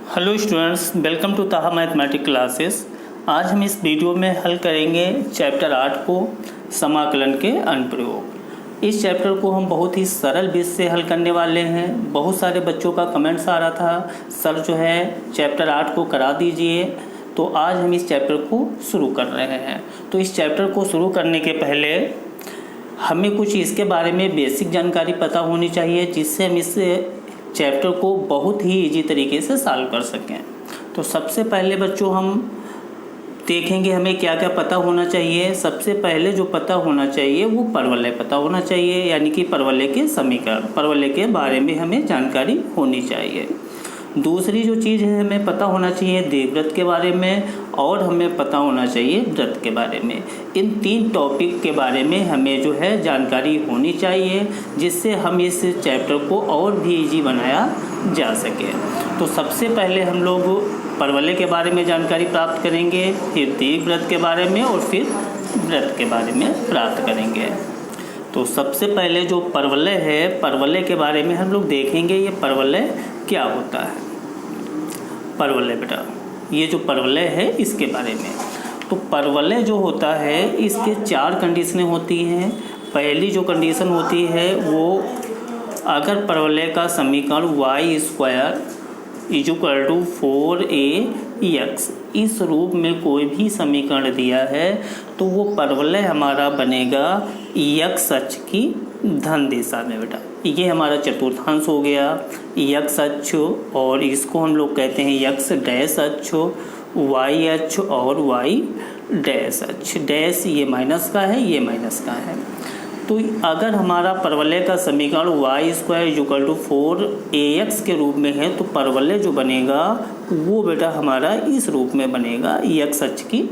Hello students, welcome to ताहा mathematics classes. आज हम इस वीडियो में हल करेंगे चैप्टर 8 को समाकलन के अनुप्रयोग। इस चैप्टर को हम बहुत ही सरल बेस से हल करने वाले हैं। बहुत सारे बच्चों का कमेंट्स आ रहा था, सर जो है चैप्टर 8 को करा दीजिए। तो आज हम इस चैप्टर को शुरू कर रहे हैं। तो इस चैप्टर को शुरू करने के पहले हमें कुछ इसके बारे में बेसिक जानकारी पता होनी चाहिए, जिससे हम इस चैप्टर को बहुत ही इजी तरीके से सॉल्व कर सकें। तो सबसे पहले बच्चों हम देखेंगे हमें क्या क्या पता होना चाहिए। सबसे पहले जो पता होना चाहिए वो परवलय पता होना चाहिए, यानी कि परवलय के समीकरण, परवलय के बारे में हमें जानकारी होनी चाहिए। दूसरी जो चीज़ है हमें पता होना चाहिए दीर्घवृत्त के बारे में, और हमें पता होना चाहिए वृत्त के बारे में। इन तीन टॉपिक के बारे में हमें जो है जानकारी होनी चाहिए, जिससे हम इस चैप्टर को और भी इजी बनाया जा सके। तो सबसे पहले हम लोग परवलय के बारे में जानकारी प्राप्त करेंगे, फिर दीर्घवृत्त के बारे में, और फिर वृत्त के बारे में प्राप्त करेंगे। तो सबसे पहले जो परवलय है, परवलय के बारे में हम लोग देखेंगे ये परवलय क्या होता है। परवलय बेटा, ये जो परवलय है इसके बारे में। तो परवलय जो होता है इसके चार कंडीशनें होती हैं। पहली जो कंडीशन होती है वो, अगर परवलय का समीकरण y² = 4ax इस रूप में कोई भी समीकरण दिया है तो वो परवलय हमारा बनेगा x अक्ष की धन दिशा में बेटा। ये हमारा चतुर्थांश हो गया x अक्ष, और इसको हम लोग कहते हैं x डैश अक्ष, y अक्ष और y डैश अक्ष। डैश ये माइनस का है, ये माइनस का है। तो अगर हमारा परवलय का समीकरण y² = 4ax के रूप में है तो परवलय जो बनेगा वो बेटा हमारा इस रूप में बनेगा x अक्ष की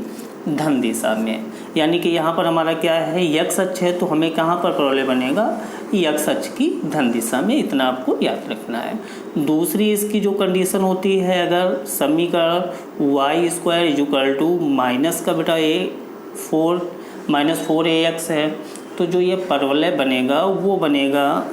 धन दिशा में। यानी कि यहाँ पर हमारा क्या है, x अक्ष है तो हमें कहाँ पर परवलय बनेगा, x अक्ष की धन दिशा में। इतना आपको याद रखना है। दूसरी इसकी जो कंडीशन होती है, अगर समीकरण y² = माइनस का बेटा -4ax है तो जो ये परवलय बनेगा वो बनेगा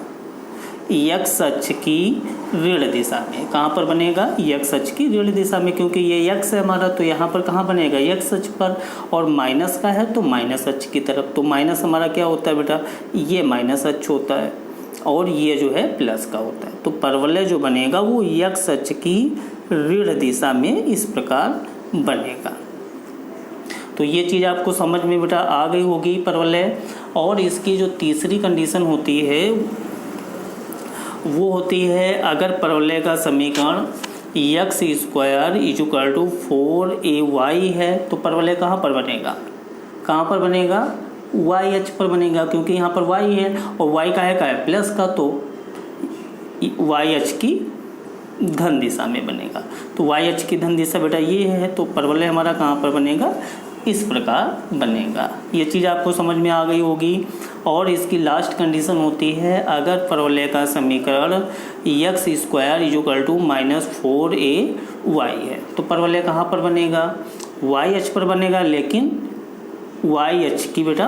x अक्ष की ऋण दिशा में। कहाँ पर बनेगा, x अक्ष की ऋण दिशा में, क्योंकि ये x है हमारा तो यहाँ पर कहाँ बनेगा, x अक्ष पर, और माइनस का है तो माइनस अक्ष की तरफ। तो माइनस हमारा क्या होता है बेटा, ये माइनस अक्ष होता है, और ये जो है प्लस का होता है। तो परवलय जो बनेगा वो x अक्ष की ऋण दिशा में इस प्रकार बनेगा। तो ये चीज़ आपको समझ में बेटा आ गई होगी परवलय। और इसकी जो तीसरी कंडीशन होती है वो होती है, अगर परवलय का समीकरण x² = 4ay है तो परवलय कहाँ पर बनेगा, कहाँ पर बनेगा, y अक्ष पर बनेगा, क्योंकि यहाँ पर y है और y का है प्लस का, तो y अक्ष की धन दिशा में बनेगा। तो y अक्ष की धन दिशा बेटा ये है, तो परवलय हमारा कहाँ पर बनेगा, इस प्रकार बनेगा। ये चीज़ आपको समझ में आ गई होगी। और इसकी लास्ट कंडीशन होती है, अगर परवलय का समीकरण x² = -4ay है तो परवलय कहाँ पर बनेगा, y अक्ष पर बनेगा, लेकिन y अक्ष की बेटा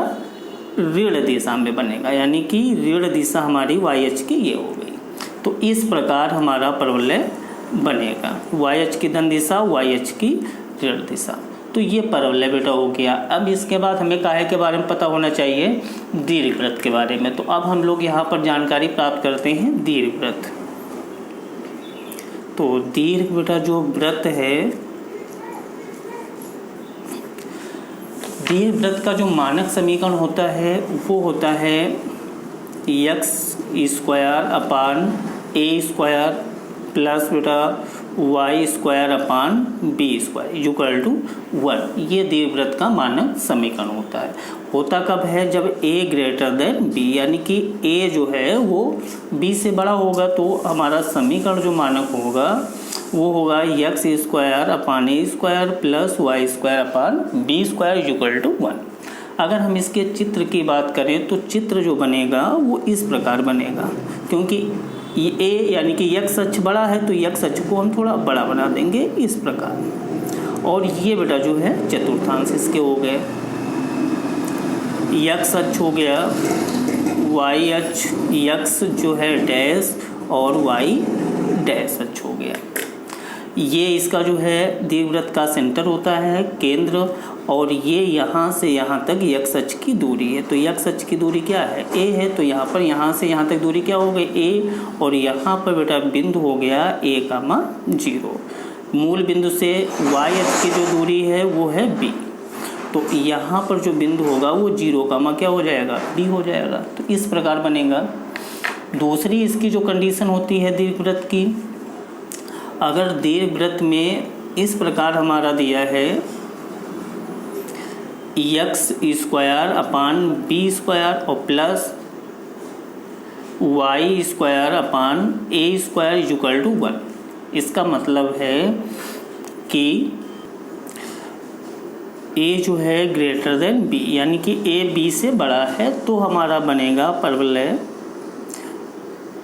ऋण दिशा में बनेगा। यानी कि ऋण दिशा हमारी y अक्ष की ये हो गई। तो इस प्रकार हमारा परवलय बनेगा, y अक्ष की धन दिशा, y अक्ष की ऋण दिशा। तो ये परवलय बेटा हो गया। अब इसके बाद हमें काहे के बारे में पता होना चाहिए, दीर्घवृत्त के बारे में। तो अब हम लोग यहाँ पर जानकारी प्राप्त करते हैं दीर्घवृत्त। तो दीर्घ बेटा जो वृत्त है, दीर्घवृत्त का जो मानक समीकरण होता है वो होता है x² a² प्लस बेटा y² b² = 1। ये दीर्घवृत्त का मानक समीकरण होता है। होता कब है, जब a > b, यानी कि a जो है वो b से बड़ा होगा तो हमारा समीकरण जो मानक होगा वो होगा x² a² plus y² b² = 1। अगर हम इसके चित्र की बात करें तो चित्र जो बनेगा वो इस प्रकार बनेगा, क्योंकि ये a यानी कि x अक्ष बड़ा है तो x अक्ष को हम थोड़ा बड़ा बना देंगे इस प्रकार। और ये बेटा जो है चतुर्थांश इसके हो गए, x अक्ष हो गया, y अक्ष, x जो है डैश और y डैश अक्ष हो गया। ये इसका जो है दीर्घवृत्त का सेंटर होता है, केंद्र, और ये यहाँ से यहाँ तक x अक्ष की दूरी है। तो x अक्ष की दूरी क्या है, a है। तो यहाँ पर यहाँ से यहाँ तक दूरी क्या हो गई, a, और यहाँ पर बेटा बिंदु हो गया a,0। मूल बिंदु से y अक्ष की जो दूरी है वो है b। तो यहाँ पर जो बिंदु होगा वो 0, क्या हो जाएगा, b हो जाएगा। तो इस प्रकार बनेगा। दूसरी इसकी जो कंडीशन होती है दीर्घवृत्त की, अगर दीर्घवृत्त में इस प्रकार हमारा दिया है x² अपान b² और plus y² upon a² equal to 1। इसका मतलब है कि a जो है ग्रेटर देन b, यानी कि a b से बड़ा है, तो हमारा बनेगा परवलय।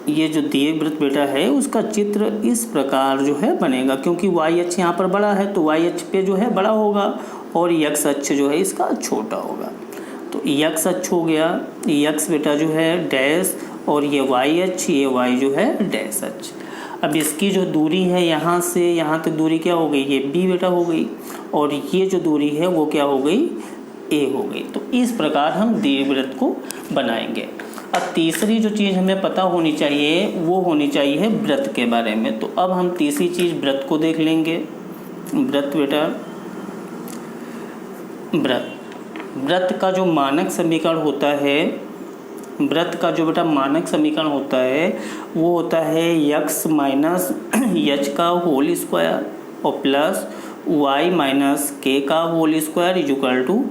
ये जो दीर्घवृत्त बेटा है उसका चित्र इस प्रकार जो है बनेगा, क्योंकि y अक्ष यहाँ पर बड़ा है तो y अक्ष पे जो है बड़ा होगा और x अक्ष जो है इसका छोटा होगा। तो x अक्ष हो गया, x बेटा जो है डैश, और ये y अक्ष, ये y जो है डैश अक्ष। अब इसकी जो दूरी है यहाँ से यहाँ तक दूरी क्या हो गई, ये b बेटा हो गई, और ये जो दूरी है वो क्या हो गई, a हो गई। तो इस प्रकार हम दीर्घवृत्त को बनाएंगे। अब तीसरी जो चीज़ हमें पता होनी चाहिए वो होनी चाहिए वृत्त के बारे में। तो अब हम तीसरी चीज़ वृत्त को देख लेंगे। वृत्त बेटा, वृत्त का जो मानक समीकरण होता है, वृत्त का जो बेटा मानक समीकरण होता है वो होता है x माइनस h का होल स्क्वायर और प्लस y माइनस k का whole square equal to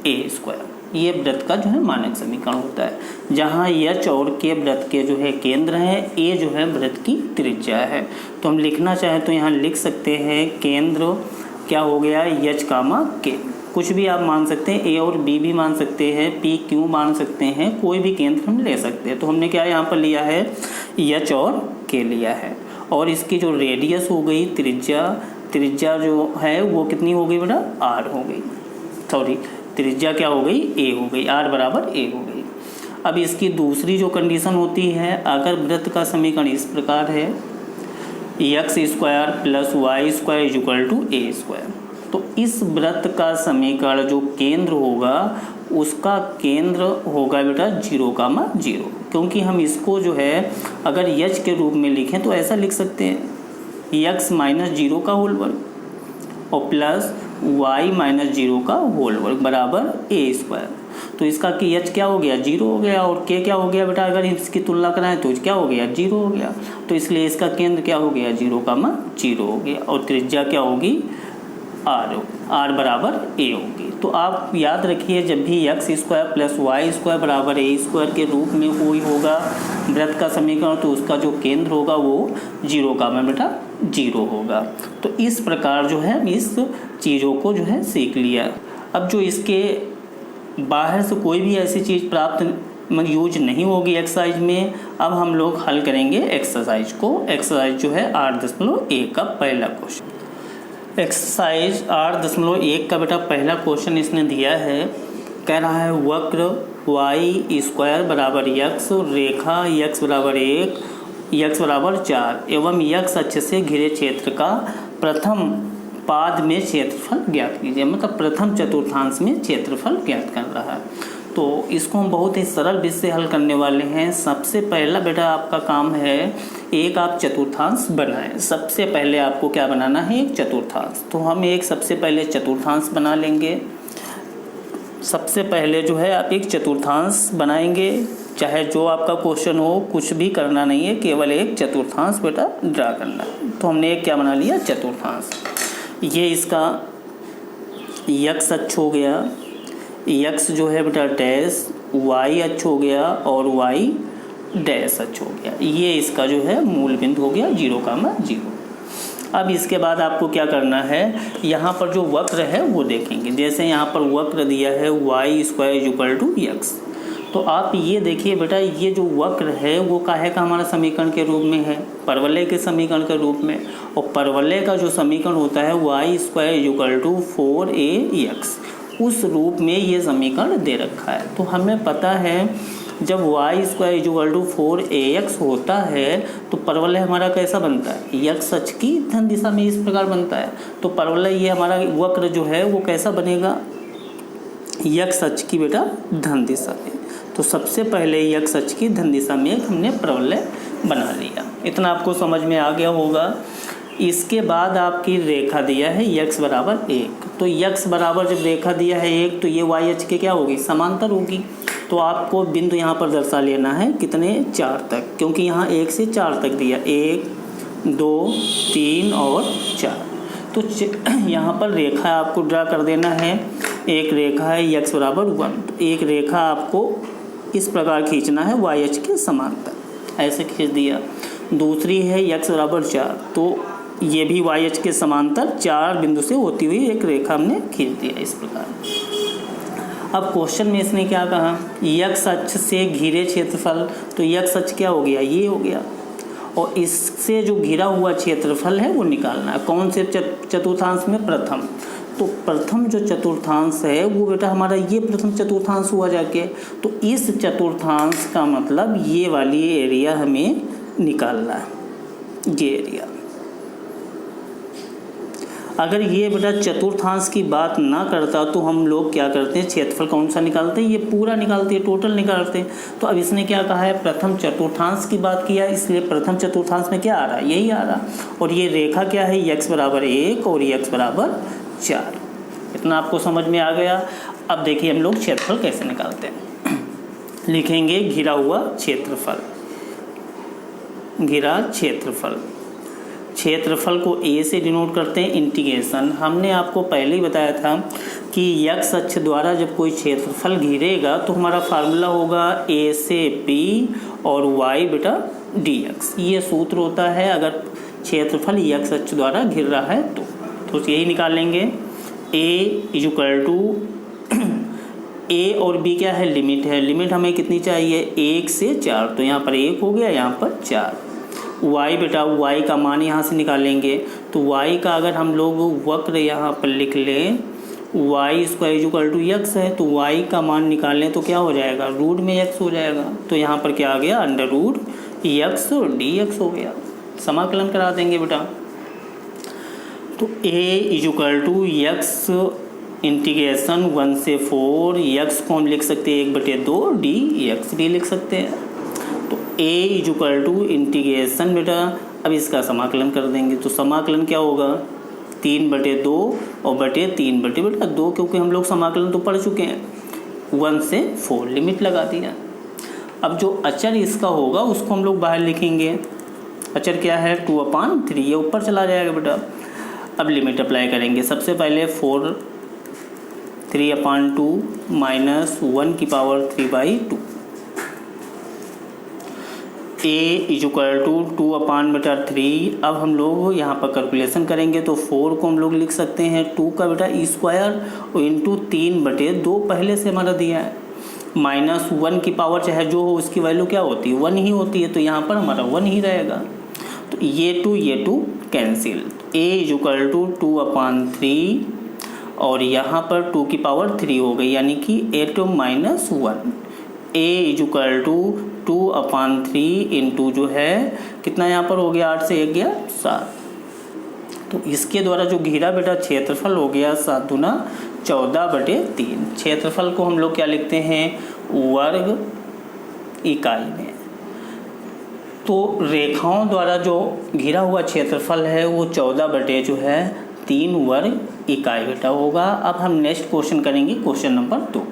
a²। ये वृत्त का जो है मानक समीकरण होता है, जहाँ h और k वृत्त के जो है केंद्र हैं, a जो है वृत्त की त्रिज्या है। तो हम लिखना चाहें तो यहाँ लिख सकते हैं केंद्र क्या हो गया, h, k। कुछ भी आप मान सकते हैं, a और b भी मान सकते हैं, p, q मान सकते हैं, कोई भी केंद्र हम ले सकते हैं। तो हमने क्या यहाँ पर लिया है, h और k लिया है। और इसकी जो रेडियस हो गई, त्रिज्या जो है वो कितनी हो गई बेटा, r हो गई, सॉरी त्रिज्या क्या हो गई, a हो गई, r बराबर a हो गई। अब इसकी दूसरी जो कंडीशन होती है, अगर वृत्त का समीकरण इस प्रकार है x² plus y² equal to a², तो इस वृत्त का समीकरण जो केंद्र होगा उसका केंद्र होगा बेटा 0,0, क्योंकि हम इसको जो है अगर h के रूप में लिखें तो ऐसा लिख सकते हैं x माइनस 0 का होल वर्ग और प्लस y माइनस 0 का होल वर्ग बराबर a²। तो इसका कि h क्या हो गया, 0 हो गया, और k क्या हो गया बेटा, अगर इसकी तुलना कराएं तो क्या हो गया, 0 हो गया। तो इसलिए इसका केंद्र क्या हो गया, 0,0 हो गया, और त्रिज्या क्या होगी, r बराबर a होगी। तो आप याद रखिए, जब भी x² प्लस y² बराबर a² के रूप में कोई होगा वृत्त का समीकरण, तो उसका जो केंद्र होगा वो 0,0 होगा। तो इस प्रकार जो है इस चीज़ों को जो है सीख लिया। अब जो इसके बाहर से कोई भी ऐसी चीज़ प्राप्त यूज नहीं होगी एक्सरसाइज में, अब हम लोग हल करेंगे एक्सरसाइज को। एक्सरसाइज जो है 8.1 का पहला क्वेश्चन। एक्सरसाइज 8.1 का बेटा पहला क्वेश्चन इसने दिया है, कह रहा है वक्र y² बराबर x, रेखा x बराबर 1, x बराबर 4 एवं x अक्ष से घिरे क्षेत्र का प्रथम पाद में क्षेत्रफल ज्ञात कीजिए। मतलब प्रथम चतुर्थांश में क्षेत्रफल ज्ञात कर रहा है। तो इसको हम बहुत ही सरल विधि से हल करने वाले हैं। सबसे पहला बेटा आपका काम है, एक आप चतुर्थांश बनाएं। सबसे पहले आपको क्या बनाना है, एक चतुर्थांश। तो हम एक सबसे पहले चतुर्थांश बना लेंगे। सबसे पहले जो है आप एक चतुर्थांश बनाएंगे, चाहे जो आपका क्वेश्चन हो, कुछ भी करना नहीं है, केवल एक चतुर्थांश बेटा ड्रा करना है। तो हमने एक क्या बना लिया, चतुर्थांश। ये इसका x अक्ष हो गया, x जो है बेटा डैश, y अक्ष हो गया और y डैश अक्ष हो गया। ये इसका जो है मूल बिंदु हो गया 0,0। अब इसके बाद आपको क्या करना है, यहाँ पर जो वक्र है वो देखेंगे। जैसे यहाँ पर वक्र दिया है y² इक्वल टू x, तो आप ये देखिए बेटा, ये जो वक्र है वो काहे का हमारा समीकरण के रूप में है, परवलय के समीकरण के रूप में। और परवलय का जो समीकरण होता है y² इक्वल टू 4ax, उस रूप में ये समीकरण दे रखा है। तो हमें पता है जब Y square equal to 4ax होता है तो परवलय हमारा कैसा बनता है, यक्स अक्ष की धन दिशा में इस प्रकार बनता है। तो परवलय ये हमारा वक्र जो है वो कैसा बनेगा, यक्स अक्ष की बेटा धन दिशा में। तो सबसे पहले यक्स अक्ष की धन दिशा में हमने परवलय बना लिया। इतना आपको समझ में आ गया होगा। इसके बाद आपकी रेखा दिया है यक्स बराबर 1, तो यक्स बराबर जब रेखा दिया है 1 तो ये वाई अक्ष के क्या होगी, समांतर होगी। तो आपको बिंदु यहाँ पर दर्शा लेना है कितने, 4 तक, क्योंकि यहाँ 1 से 4 तक दिया, 1 2 3 और 4। तो यहाँ पर रेखा आपको ड्रा कर देना है। एक रेखा है यक्स बराबर 1, तो एक रेखा आपको इस प्रकार खींचना है वाई अक्ष के समांतर, ऐसे खींच दिया। दूसरी है यक्स बराबर 4, तो ये भी वाई अक्ष के समांतर 4 बिंदु से होती हुई एक रेखा हमने खींच दिया इस प्रकार। अब क्वेश्चन में इसने क्या कहा, यक्स अक्ष से घिरे क्षेत्रफल, तो यक्स अक्ष क्या हो गया, ये हो गया, और इससे जो घिरा हुआ क्षेत्रफल है वो निकालना है। कौन से चतुर्थांश में, प्रथम। तो प्रथम जो चतुर्थांश है वो बेटा हमारा ये प्रथम चतुर्थांश हुआ जाके, तो इस चतुर्थांश का मतलब ये वाली एरिया हमें निकालना है, ये एरिया। अगर ये बेटा चतुर्थांश की बात ना करता तो हम लोग क्या करते हैं, क्षेत्रफल कौन सा निकालते हैं, ये पूरा निकालते हैं, टोटल निकालते हैं। तो अब इसने क्या कहा है, प्रथम चतुर्थांश की बात किया, इसलिए प्रथम चतुर्थांश में क्या आ रहा है, यही आ रहा। और ये रेखा क्या है, यक्स बराबर 1 और यक्स बराबर 4। इतना आपको समझ में आ गया। अब देखिए हम लोग क्षेत्रफल कैसे निकालते हैं। लिखेंगे घिरा हुआ क्षेत्रफल, घिरा क्षेत्रफल। क्षेत्रफल को ए से डिनोट करते हैं, इंटीग्रेशन। हमने आपको पहले ही बताया था कि यक्स अक्ष द्वारा जब कोई क्षेत्रफल घिरेगा तो हमारा फार्मूला होगा ए से पी और वाई बेटा डी एक्स। ये सूत्र होता है अगर क्षेत्रफल यक्स अक्ष द्वारा घिर रहा है तो यही निकालेंगे। ए इक्वल टू ए और बी क्या है, लिमिट है। लिमिट हमें कितनी चाहिए, 1 से 4, तो यहाँ पर 1 हो गया, यहाँ पर 4। y बेटा y का मान यहाँ से निकालेंगे, तो y का अगर हम लोग वक्र यहाँ पर लिख लें, y square equal to x है, तो y का मान निकालें तो क्या हो जाएगा, रूट में x हो जाएगा। तो यहाँ पर क्या आ गया, अंडर रूट यक्स और डी एक्स हो गया। समाकलन करा देंगे बेटा। तो a equal to x integration 1 से 4, यक्स को हम लिख सकते हैं 1/2, डी एक्स भी लिख सकते हैं। तो a इक्वल टू इंटीग्रेशन बेटा, अब इसका समाकलन कर देंगे, तो समाकलन क्या होगा, 3/2 और बटे 3/2, क्योंकि हम लोग समाकलन तो पढ़ चुके हैं। 1 से 4 लिमिट लगा दिया। अब जो अचर इसका होगा उसको हम लोग बाहर लिखेंगे। अचर क्या है, 2/3, ये ऊपर चला जाएगा बेटा। अब लिमिट अप्लाई करेंगे। सबसे पहले 3/2 माइनस 1 की पावर 3/2, a इक्वल टू 2/3। अब हम लोग यहाँ पर कैलकुलेशन करेंगे तो 4 को हम लोग लिख सकते हैं 2 का बेटा स्क्वायर और इंटू 3/2 पहले से हमारा दिया है, माइनस 1 की पावर चाहे जो हो उसकी वैल्यू क्या होती है, 1 ही होती है, तो यहाँ पर हमारा 1 ही रहेगा। तो ये 2 कैंसिल। a इक्वल टू 2/3 और यहाँ पर 2 की पावर 3 हो गई, यानी कि 8 minus 1। a equal to 2/3 into जो है कितना यहाँ पर हो गया, 8 से 1 गया 7। तो इसके द्वारा जो घिरा बेटा क्षेत्रफल हो गया 7 दूना 14/3। क्षेत्रफल को हम लोग क्या लिखते हैं, वर्ग इकाई में। तो रेखाओं द्वारा जो घिरा हुआ क्षेत्रफल है वो 14/3 वर्ग इकाई बेटा होगा। अब हम नेक्स्ट क्वेश्चन करेंगे, क्वेश्चन नंबर 2।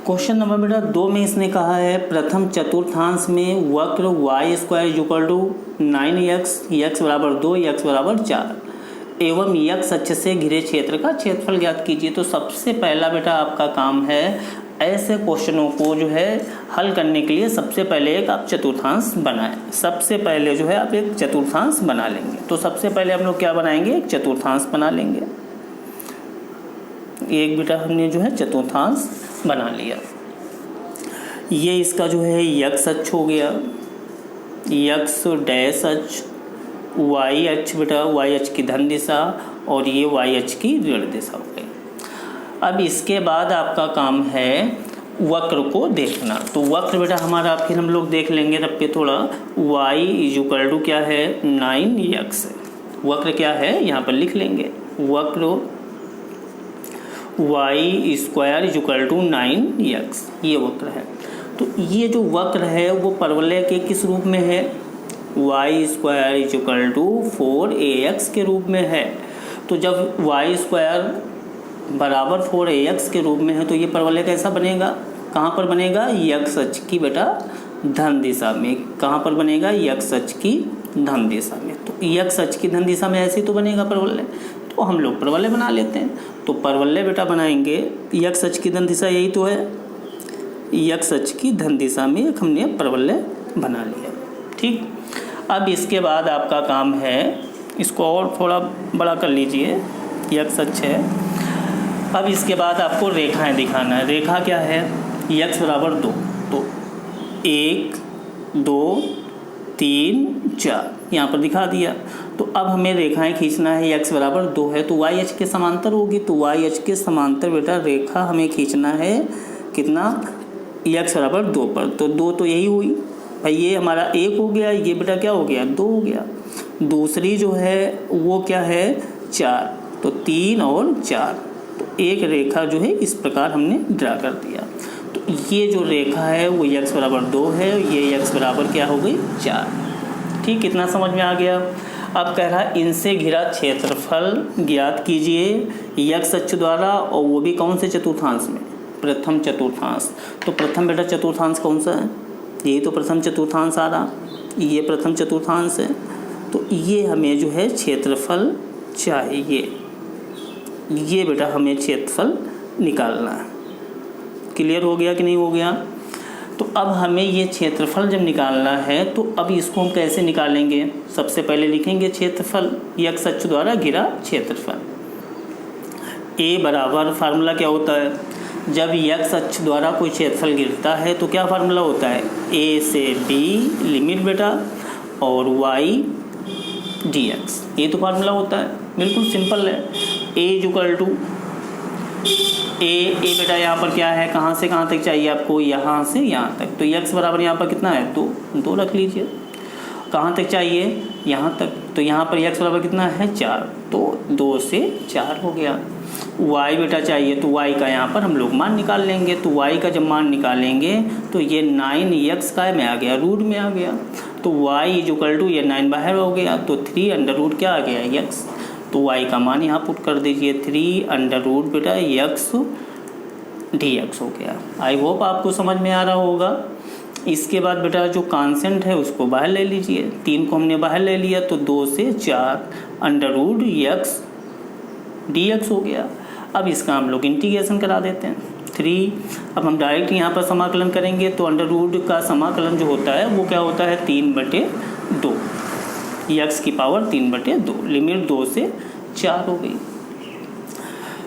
क्वेश्चन नंबर बेटा 2 में इसने कहा है प्रथम चतुर्थांश में वक्र y square equal to 9x, x बराबर 2, x बराबर 4 एवं x अक्ष से घिरे क्षेत्र का क्षेत्रफल ज्ञात कीजिए। तो सबसे पहला बेटा आपका काम है ऐसे क्वेश्चनों को जो है हल करने के लिए सबसे पहले एक आप चतुर्थांश बनाएं। सबसे पहले जो है आप एक चतुर्थांश बना लेंगे। तो सबसे पहले हम लोग क्या बनाएंगे, एक चतुर्थांश बना लेंगे। एक बेटा हमने जो है चतुर्थांश बना लिया। ये इसका जो है यक्स अक्ष हो गया, यक्स डैश अक्ष, वाई अक्ष बेटा वाई अक्ष की धन दिशा और ये वाई अक्ष की ऋण दिशा हो गई। अब इसके बाद आपका काम है वक्र को देखना। तो वक्र बेटा हमारा फिर हम लोग देख लेंगे तब पे थोड़ा, y इक्वल टू क्या है 9x है। वक्र क्या है यहाँ पर लिख लेंगे, वक्र y square equal to 9x, ये वक्र है। तो ये जो वक्र है वो परवलय के किस रूप में है, y square equal to 4ax के रूप में है। तो जब y स्क्वायर बराबर 4ax के रूप में है तो ये परवलय कैसा बनेगा, कहाँ पर बनेगा, x अक्ष की बेटा धन दिशा में। कहाँ पर बनेगा, x अक्ष की धन दिशा में। तो x अक्ष की धन दिशा में ऐसे ही तो बनेगा परवलय। तो हम लोग परवलय बना लेते हैं। तो परवलय बेटा बनाएंगे, x अक्ष की धन दिशा यही तो है, x अक्ष की धन दिशा में एक हमने परवलय बना लिया। ठीक, अब इसके बाद आपका काम है, इसको और थोड़ा बड़ा कर लीजिए, x अक्ष है। अब इसके बाद आपको रेखाएं दिखाना है। रेखा क्या है, x बराबर 2, तो 1 2 3 4 यहाँ पर दिखा दिया। तो अब हमें रेखाएं खींचना है, x बराबर 2 है तो y अक्ष के समांतर होगी। तो y अक्ष के समांतर बेटा रेखा हमें खींचना है कितना, x बराबर 2 पर। तो 2 तो यही हुई भाई, ये हमारा 1 हो गया, ये बेटा क्या हो गया 2 हो गया। दूसरी जो है वो क्या है 4, तो 3 और 4, तो एक रेखा जो है इस प्रकार हमने ड्रा कर दिया। तो ये जो रेखा है वो x बराबर 2 है, ये x बराबर क्या हो गई 4। ठीक, कितना समझ में आ गया। अब कह रहा है इनसे घिरा क्षेत्रफल ज्ञात कीजिए x अक्ष द्वारा, और वो भी कौन से चतुर्थांश में, प्रथम चतुर्थांश। तो प्रथम बेटा चतुर्थांश कौन सा है, यही तो प्रथम चतुर्थांश आ रहा, ये प्रथम चतुर्थांश है। तो ये हमें जो है क्षेत्रफल चाहिए, ये बेटा हमें क्षेत्रफल निकालना है। क्लियर हो गया कि नहीं हो गया। तो अब हमें ये क्षेत्रफल जब निकालना है तो अब इसको हम कैसे निकालेंगे, सबसे पहले लिखेंगे क्षेत्रफल, x अक्ष द्वारा घिरा क्षेत्रफल। a बराबर, फार्मूला क्या होता है, जब x अक्ष द्वारा कोई क्षेत्रफल गिरता है तो क्या फार्मूला होता है, a से b लिमिट बेटा और y dx, ये तो फार्मूला होता है, बिल्कुल सिंपल है। a इक्वल टू ए बेटा यहाँ पर क्या है, कहाँ से कहाँ तक चाहिए आपको, यहाँ से यहाँ तक। तो x बराबर यहाँ पर कितना है 2 रख लीजिए। कहाँ तक चाहिए, यहाँ तक। तो यहाँ पर x बराबर कितना है 4, तो 2 से 4 हो गया। y बेटा चाहिए तो y का यहाँ पर हम लोग मान निकाल लेंगे। तो y का जब मान निकालेंगे तो ये 9x का में आ गया, रूट में आ गया। तो y इक्वल टू ये 9 बाहर हो गया, तो 3 अंडर रूट क्या आ गया x। तो y का मान यहाँ पुट कर दीजिए, 3 अंडर रूट बेटा x dx हो गया। आई होप आपको समझ में आ रहा होगा। इसके बाद बेटा जो कांस्टेंट है उसको बाहर ले लीजिए, 3 को हमने बाहर ले लिया तो 2 से 4 अंडर रूट x dx हो गया। अब इसका हम लोग इंटीग्रेशन करा देते हैं 3। अब हम डायरेक्ट यहाँ पर समाकलन करेंगे तो अंडर रूट का समाकलन जो होता है वो क्या होता है 3/2, x की पावर 3/2, लिमिट 2 से 4 हो गई।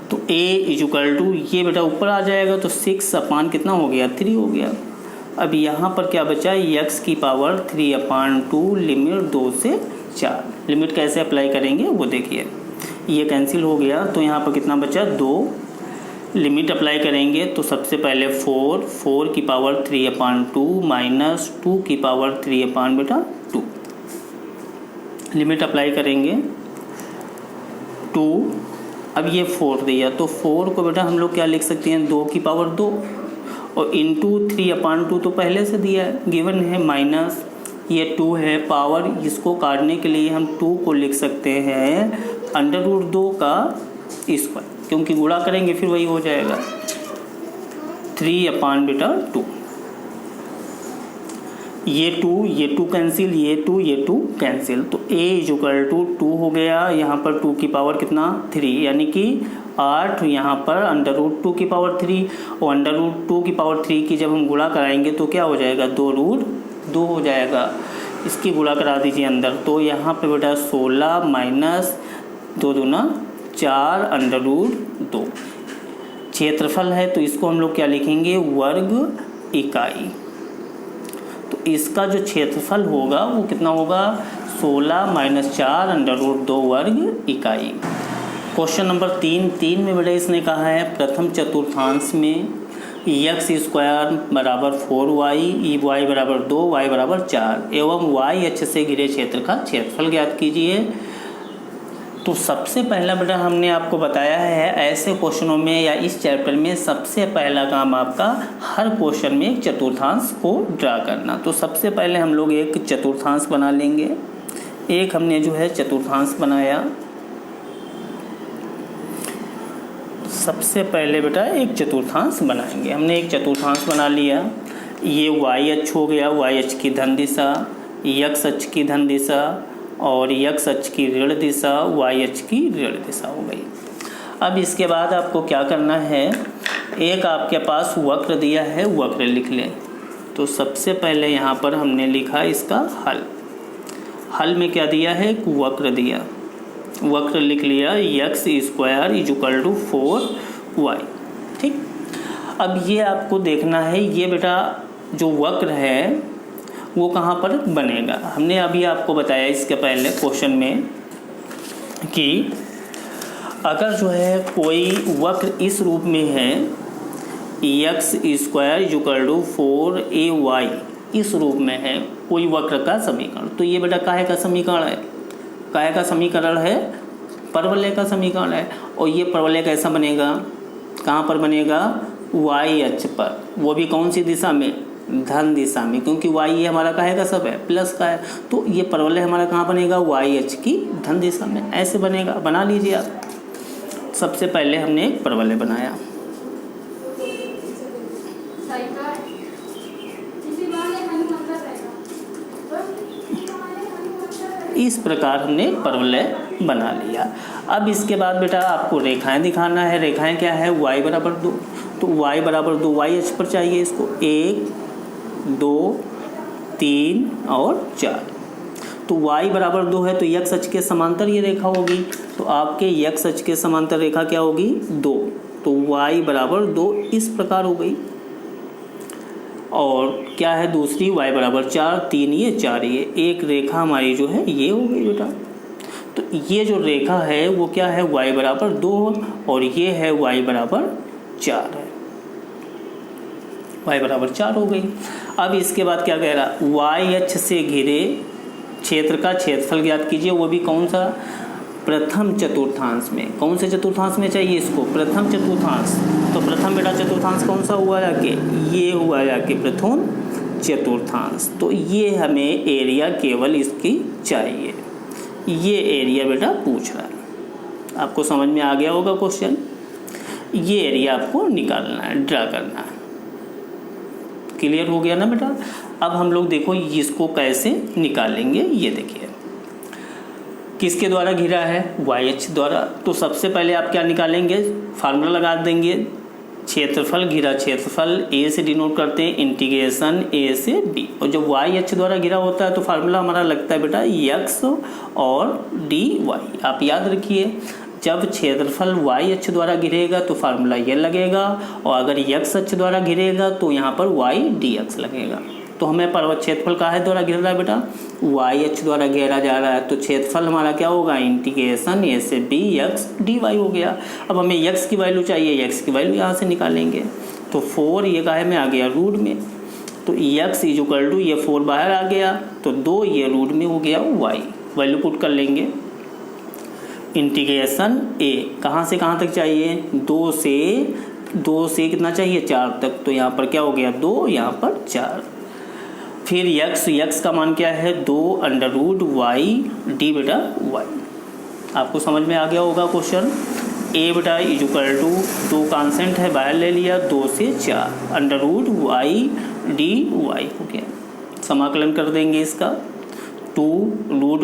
तो a इक्वल टू ये बेटा ऊपर आ जाएगा तो 6 अपान कितना हो गया 3 हो गया। अब यहाँ पर क्या बचा, x की पावर 3/2 लिमिट 2 से 4। लिमिट कैसे अप्लाई करेंगे वो देखिए, ये कैंसिल हो गया तो यहाँ पर कितना बचा 2। लिमिट अप्लाई करेंगे तो सबसे पहले 4 की पावर 3/2 माइनस 2 की पावर 3/2। लिमिट अप्लाई करेंगे 2, अब ये 4 दिया तो 4 को बेटा हम लोग क्या लिख सकते हैं 2 की पावर 2 और इंटू 3/2 तो पहले से दिया है, गिवन है, माइनस ये 2 है पावर, इसको काटने के लिए हम 2 को लिख सकते हैं अंडर रूट 2 का स्क्वायर, क्योंकि गुणा करेंगे फिर वही हो जाएगा 3/2। ये 2 कैंसिल, ये 2 कैंसिल, तो a इक्वल टू 2 हो गया। यहाँ पर 2 की पावर कितना 3, यानी कि 8, यहाँ पर अंडर रूट 2 की पावर 3 और अंडर रूट 2 की पावर 3 की जब हम गुणा कराएंगे तो क्या हो जाएगा 2√2 हो जाएगा। इसकी गुणा करा दीजिए अंदर, तो यहाँ पे बेटा 16 माइनस 2 दूना 4 अंडर रूट 2। क्षेत्रफल है तो इसको हम लोग क्या लिखेंगे वर्ग इकाई। तो इसका जो क्षेत्रफल होगा वो कितना होगा 16 माइनस 4 अंडर रूट 2 वर्ग इकाई। क्वेश्चन नंबर 3 में बेटा इसने कहा है प्रथम चतुर्थांश में एक्स स्क्वायर बराबर 4y, y बराबर 2, y बराबर 4 एवं y अक्ष से घिरे क्षेत्र का क्षेत्रफल ज्ञात कीजिए। तो सबसे पहला बेटा हमने आपको बताया है, ऐसे क्वेश्चनों में या इस चैप्टर में सबसे पहला काम आपका हर क्वेश्चन में एक चतुर्थांश को ड्रा करना। तो सबसे पहले हम लोग एक चतुर्थांश बना लेंगे। एक हमने जो है चतुर्थांश बनाया। सबसे पहले बेटा एक चतुर्थांश बनाएंगे। हमने एक चतुर्थांश बना लिया। ये y अक्ष हो गया, y अक्ष की धन दिशा, x अक्ष की धन दिशा और x अक्ष की ऋण दिशा, y अक्ष की ऋण दिशा हो गई। अब इसके बाद आपको क्या करना है, एक आपके पास वक्र दिया है, वक्र लिख लें। तो सबसे पहले यहाँ पर हमने लिखा इसका हल। हल में क्या दिया है, एक वक्र दिया, वक्र लिख लिया x square is equal to 4y। ठीक, अब ये आपको देखना है, ये बेटा जो वक्र है वो कहाँ पर बनेगा। हमने अभी आपको बताया इसके पहले क्वेश्चन में कि अगर जो है कोई वक्र इस रूप में है x square is equal to 4ay, इस रूप में है कोई वक्र का समीकरण, तो ये बेटा काहे का समीकरण है, काहे का समीकरण है, परवलय का समीकरण है। और ये परवलय कैसा बनेगा, कहाँ पर बनेगा, y अक्ष पर, वो भी कौन सी दिशा में, धन दिशा में, क्योंकि y ये हमारा काहे का सब है, प्लस का है। तो ये परवलय हमारा कहाँ बनेगा, y अक्ष की धन दिशा में, ऐसे बनेगा। बना लीजिए आप। सबसे पहले हमने एक परवलय बनाया। इस प्रकार हमने परवलय बना लिया। अब इसके बाद बेटा आपको रेखाएं दिखाना है। रेखाएं क्या है, y बराबर 2, तो y बराबर 2 y अक्ष पर चाहिए इसको, 1 2 3 और 4। तो y बराबर 2 है तो x अक्ष के समांतर ये रेखा होगी, तो आपके x अक्ष के समांतर रेखा क्या होगी, 2, तो y बराबर 2 इस प्रकार हो गई। और क्या है दूसरी, y बराबर 4, 3 ये 4 ये, एक रेखा हमारी जो है ये हो गई बेटा। तो ये जो रेखा है वो क्या है, y बराबर 2 और ये है y बराबर 4 है, y बराबर 4 हो गई। अब इसके बाद क्या कह रहा, y अक्ष से घिरे क्षेत्र का क्षेत्रफल ज्ञात कीजिए, वो भी कौन सा, प्रथम चतुर्थांश में। कौन से चतुर्थांश में चाहिए इसको, प्रथम चतुर्थांश। तो प्रथम बेटा चतुर्थांश कौन सा हुआ जाके, ये हुआ जाके प्रथम चतुर्थांश। तो ये हमें एरिया केवल इसकी चाहिए, ये एरिया बेटा पूछ रहा है। आपको समझ में आ गया होगा क्वेश्चन। ये एरिया आपको निकालना है, ड्रा करना है। क्लियर हो गया ना बेटा। अब हम लोग देखो इसको कैसे निकालेंगे, ये देखिए किसके द्वारा घिरा है, y अक्ष द्वारा। तो सबसे पहले आप क्या निकालेंगे, फार्मूला लगा देंगे, क्षेत्रफल घिरा क्षेत्रफल a से डिनोट करते हैं इंटीग्रेशन a से b। और जब y अक्ष द्वारा घिरा होता है तो फार्मूला हमारा लगता है बेटा x और dy। आप याद रखिए, जब क्षेत्रफल y अक्ष द्वारा घिरेगा तो फार्मूला ये लगेगा, और अगर x अक्ष द्वारा घिरेगा तो यहाँ पर y dx लगेगा। तो हमें पर्वत क्षेत्रफल काहे द्वारा घिर रहा है बेटा, y अक्ष द्वारा घेरा जा रहा है, तो क्षेत्रफल हमारा क्या होगा, इंटीग्रेशन a से b x dy हो गया। अब हमें x की वैल्यू चाहिए, x की वैल्यू यहाँ से निकालेंगे। तो 4 ये काहे में आ गया, रूट में, तो x इज इक्वल टू ये 4 बाहर आ गया, तो 2 ये रूट में हो गया y, वैल्यू पुट कर लेंगे। इंटीग्रेशन a कहाँ से कहाँ तक चाहिए, 2 से कितना चाहिए, 4 तक, तो यहाँ पर क्या हो गया 2, यहाँ पर 4। फिर x का मान क्या है, 2 अंडर रूट वाई डी बेटा y। आपको समझ में आ गया होगा क्वेश्चन। a बेटा इज इक्वल टू 2 कांस्टेंट है बाहर ले लिया, 2 से 4 under root y d y हो गया। समाकलन कर देंगे इसका, 2 रूट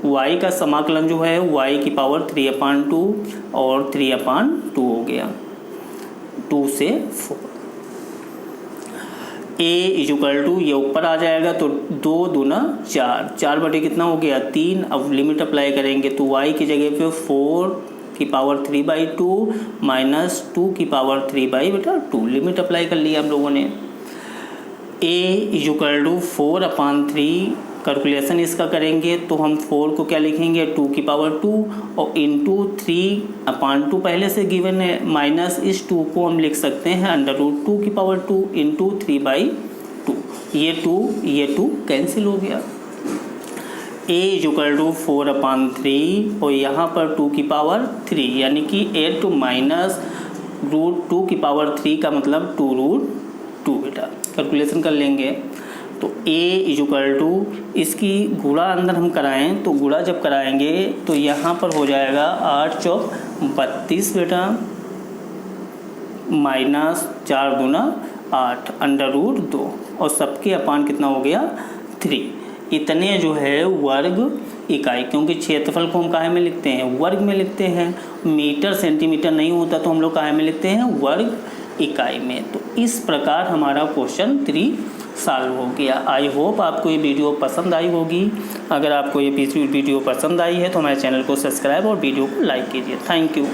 y का समाकलन जो है y की पावर 3/2 और 3/2 हो गया, 2 से 4। a इज इक्वल टू ये ऊपर आ जाएगा, तो 2 दूना 4, 4 बटे कितना हो गया 3। अब लिमिट अप्लाई करेंगे तो y की जगह पे 4 की पावर 3/2 माइनस 2 की पावर 3/2 लिमिट अप्लाई कर लिया हम लोगों ने। a is equal to 4/3 calculation इसका करेंगे तो हम 4 को क्या लिखेंगे 2 की पावर 2 और इंटू 3/2 पहले से गिवन है, माइनस इस 2 को हम लिख सकते हैं √2 की पावर 2 इंटू 3/2। ये 2 कैंसिल हो गया। a = 4/3 और यहाँ पर 2 की पावर 3 यानी कि 8 माइनस √2 की पावर 3 का मतलब 2√2 बेटा। कैलकुलेशन कर लेंगे तो a = इसकी गुणा अंदर हम कराएं तो गुणा जब कराएंगे तो यहाँ पर हो जाएगा 8 चौक 32 बेटा, माइनस 4 दूना 8 √2 और सबके अपान कितना हो गया 3। इतने जो है वर्ग इकाई, क्योंकि क्षेत्रफल को हम काहे में लिखते हैं वर्ग में लिखते हैं, मीटर सेंटीमीटर नहीं होता तो हम लोग काहे में लिखते हैं वर्ग इकाई में। तो इस प्रकार हमारा क्वेश्चन 3 सॉल्व हो गया। आई होप आपको ये वीडियो पसंद आई होगी। अगर आपको ये वीडियो पसंद आई है तो हमारे चैनल को सब्सक्राइब और वीडियो को लाइक कीजिए। Thank you.